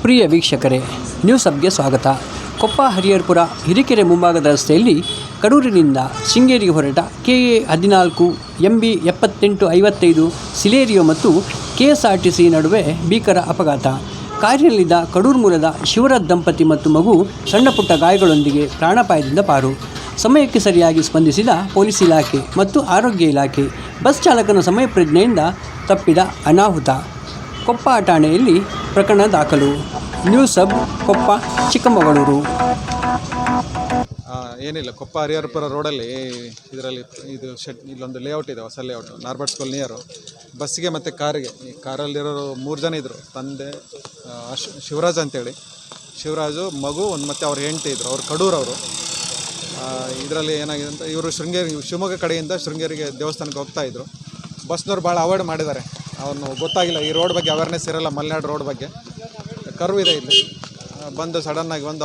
ಪ್ರಿಯ ವೀಕ್ಷಕರೇ, ನ್ಯೂಸ್ ಹಬ್ಗೆ ಸ್ವಾಗತ. ಕೊಪ್ಪ ಹರಿಹರಪುರ ಹಿರಿಕೆರೆ ಮುಂಭಾಗದ ರಸ್ತೆಯಲ್ಲಿ ಕಡೂರಿನಿಂದ ಶೃಂಗೇರಿಗೆ ಹೊರಟ KA 14 MB 7855 ಸಿಲೇರಿಯೋ ಮತ್ತು KSRTC ನಡುವೆ ಭೀಕರ ಅಪಘಾತ. ಕಾರಿನಲ್ಲಿದ್ದ ಕಡೂರು ಮೂಲದ ಶಿವರಾಜ್ ದಂಪತಿ ಮತ್ತು ಮಗು ಸಣ್ಣಪುಟ್ಟ ಗಾಯಗಳೊಂದಿಗೆ ಪ್ರಾಣಾಪಾಯದಿಂದ ಪಾರು. ಸಮಯಕ್ಕೆ ಸರಿಯಾಗಿ ಸ್ಪಂದಿಸಿದ ಪೊಲೀಸ್ ಇಲಾಖೆ ಮತ್ತು ಆರೋಗ್ಯ ಇಲಾಖೆ. ಬಸ್ ಚಾಲಕನ ಸಮಯ ಪ್ರಜ್ಞೆಯಿಂದ ತಪ್ಪಿದ ಅನಾಹುತ. ಕೊಪ್ಪ ಠಾಣೆಯಲ್ಲಿ ಪ್ರಕರಣ ದಾಖಲು. News hub Koppa Chikkamagaluru. ಏನಿಲ್ಲ, ಕೊಪ್ಪ ಹರಿಹರಪುರ ರೋಡಲ್ಲಿ ಇಲ್ಲೊಂದು ಲೇಔಟ್ ಇದೆ, ಹೊಸ ಲೇಔಟ್, ನಾರ್ಬರ್ಟ್ ಸ್ಕೂಲ್ ನಿಯರು. ಬಸ್ಸಿಗೆ ಮತ್ತು ಕಾರಿಗೆ, ಈ ಕಾರಲ್ಲಿರೋರು 3 ಜನ ಇದ್ದರು. ತಂದೆ ಶಿವರಾಜ್ ಅಂತೇಳಿ, ಶಿವರಾಜು, ಮಗು ಮತ್ತು ಅವ್ರ ಹೆಂಡತಿ ಇದ್ದರು. ಅವ್ರು ಕಡೂರವರು. ಇದರಲ್ಲಿ ಏನಾಗಿದೆ ಅಂತ, ಇವರು ಶಿವಮೊಗ್ಗ ಕಡೆಯಿಂದ ಶೃಂಗೇರಿಗೆ ದೇವಸ್ಥಾನಕ್ಕೆ ಹೋಗ್ತಾಯಿದ್ರು. ಬಸ್ನವ್ರು ಭಾಳ ಅವಾಯ್ಡ್ ಮಾಡಿದ್ದಾರೆ. ಅವನು ಗೊತ್ತಾಗಿಲ್ಲ, ಈ ರೋಡ್ ಬಗ್ಗೆ ಅವೇರ್ನೆಸ್ ಇರೋಲ್ಲ, ಮಲೆನಾಡು ರೋಡ್ ಬಗ್ಗೆ. ಕರ್ವ್ ಇದೆ ಇಲ್ಲಿ. ಬಂದು ಸಡನ್ನಾಗಿ ಬಂದು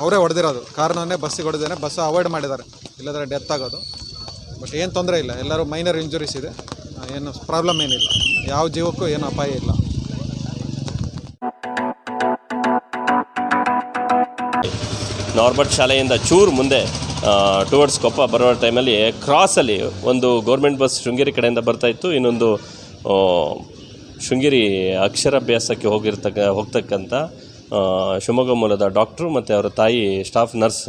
ಅವರೇ ಹೊಡೆದಿರೋದು, ಕಾರಣವನ್ನೇ ಬಸ್ಸಿಗೆ ಹೊಡೆದೇನೆ. ಬಸ್ ಅವಾಯ್ಡ್ ಮಾಡಿದ್ದಾರೆ, ಇಲ್ಲದ್ರೆ ಡೆತ್ ಆಗೋದು. ಬಟ್ ಏನು ತೊಂದರೆ ಇಲ್ಲ, ಎಲ್ಲರೂ ಮೈನರ್ ಇಂಜುರೀಸ್ ಇದೆ, ಏನು ಪ್ರಾಬ್ಲಮ್ ಏನಿಲ್ಲ, ಯಾವ ಜೀವಕ್ಕೂ ಏನು ಅಪಾಯ ಇಲ್ಲ. ನಾರ್ಬರ್ಟ್ ಶಾಲೆಯಿಂದ ಚೂರು ಮುಂದೆ ಟುವರ್ಡ್ಸ್ ಕೊಪ್ಪ ಬರೋ ಟೈಮಲ್ಲಿ ಕ್ರಾಸಲ್ಲಿ ಒಂದು ಗೌರ್ಮೆಂಟ್ ಬಸ್ ಶೃಂಗೇರಿ ಕಡೆಯಿಂದ ಬರ್ತಾಯಿತ್ತು. ಇನ್ನೊಂದು ಶೃಂಗೇರಿ ಅಕ್ಷರಾಭ್ಯಾಸಕ್ಕೆ ಹೋಗ್ತಕ್ಕಂಥ ಶಿವಮೊಗ್ಗ ಮೂಲದ ಡಾಕ್ಟ್ರು ಮತ್ತು ಅವರ ತಾಯಿ ಸ್ಟಾಫ್ ನರ್ಸ್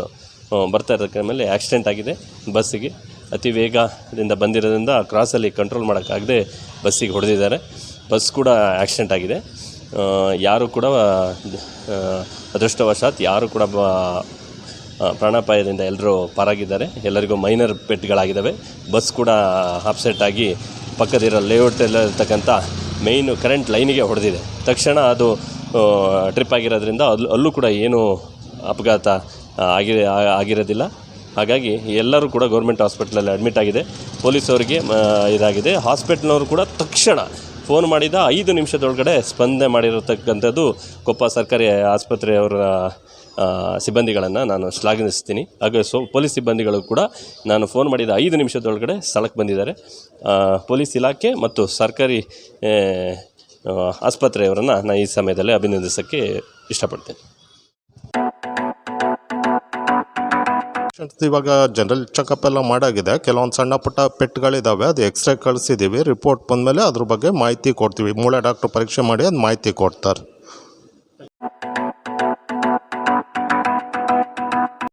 ಬರ್ತಾ ಇರೋದಕ್ಕೆ ಮೇಲೆ ಆಕ್ಸಿಡೆಂಟ್ ಆಗಿದೆ. ಬಸ್ಸಿಗೆ ಅತಿ ವೇಗದಿಂದ ಬಂದಿರೋದ್ರಿಂದ ಕ್ರಾಸಲ್ಲಿ ಕಂಟ್ರೋಲ್ ಮಾಡೋಕ್ಕಾಗದೆ ಬಸ್ಸಿಗೆ ಹೊಡೆದಿದ್ದಾರೆ. ಬಸ್ ಕೂಡ ಆಕ್ಸಿಡೆಂಟ್ ಆಗಿದೆ. ಯಾರು ಕೂಡ ಅದೃಷ್ಟವಶಾತ್ ಯಾರು ಕೂಡ ಪ್ರಾಣಾಪಾಯದಿಂದ ಎಲ್ಲರೂ ಪಾರಾಗಿದ್ದಾರೆ. ಎಲ್ಲರಿಗೂ ಮೈನರ್ ಪೆಟ್ಗಳಾಗಿದ್ದಾವೆ. ಬಸ್ ಕೂಡ ಅಪ್ಸೆಟ್ ಆಗಿ ಪಕ್ಕದಿರೋ ಲೇಔಟಲ್ಲಿರ್ತಕ್ಕಂಥ ಮೇಯ್ನು ಕರೆಂಟ್ ಲೈನಿಗೆ ಹೊಡೆದಿದೆ. ತಕ್ಷಣ ಅದು ಟ್ರಿಪ್ ಆಗಿರೋದ್ರಿಂದ ಅಲ್ಲೂ ಕೂಡ ಏನೂ ಅಪಘಾತ ಆಗಿರೋದಿಲ್ಲ. ಹಾಗಾಗಿ ಎಲ್ಲರೂ ಕೂಡ ಗೌರ್ಮೆಂಟ್ ಹಾಸ್ಪಿಟ್ಲಲ್ಲಿ ಅಡ್ಮಿಟ್ ಆಗಿದೆ. ಪೊಲೀಸವರಿಗೆ ಇದಾಗಿದೆ. ಹಾಸ್ಪಿಟ್ಲ್ನವರು ಕೂಡ ತಕ್ಷಣ ಫೋನ್ ಮಾಡಿದ 5 ನಿಮಿಷದೊಳಗಡೆ ಸ್ಪಂದನೆ ಮಾಡಿರತಕ್ಕಂಥದ್ದು ಕೊಪ್ಪ ಸರ್ಕಾರಿ ಆಸ್ಪತ್ರೆಯವರ ಸಿಬ್ಬಂದಿಗಳನ್ನು ನಾನು ಶ್ಲಾಘಿಸ್ತೀನಿ. ಹಾಗೆ ಪೊಲೀಸ್ ಸಿಬ್ಬಂದಿಗಳು ಕೂಡ ನಾನು ಫೋನ್ ಮಾಡಿದ 5 ನಿಮಿಷದೊಳಗಡೆ ಸ್ಥಳಕ್ಕೆ ಬಂದಿದ್ದಾರೆ. ಪೊಲೀಸ್ ಇಲಾಖೆ ಮತ್ತು ಸರ್ಕಾರಿ ಆಸ್ಪತ್ರೆಯವರನ್ನು ನಾನು ಈ ಸಮಯದಲ್ಲಿ ಅಭಿನಂದಿಸೋಕ್ಕೆ ಇಷ್ಟಪಡ್ತೇನೆ. ಇವಾಗ ಜನರಲ್ ಚೆಕಪ್ ಎಲ್ಲ ಮಾಡಾಗಿದೆ. ಕೆಲವೊಂದು ಸಣ್ಣ ಪುಟ್ಟ ಪೆಟ್ಗಳಿದ್ದಾವೆ, ಅದು ಎಕ್ಸ್ರೇ ಕಳಿಸಿದ್ದೀವಿ. ರಿಪೋರ್ಟ್ ಬಂದಮೇಲೆ ಅದ್ರ ಬಗ್ಗೆ ಮಾಹಿತಿ ಕೊಡ್ತೀವಿ. ಮೂಳೆ ಡಾಕ್ಟ್ರು ಪರೀಕ್ಷೆ ಮಾಡಿ ಅದು ಮಾಹಿತಿ ಕೊಡ್ತಾರೆ.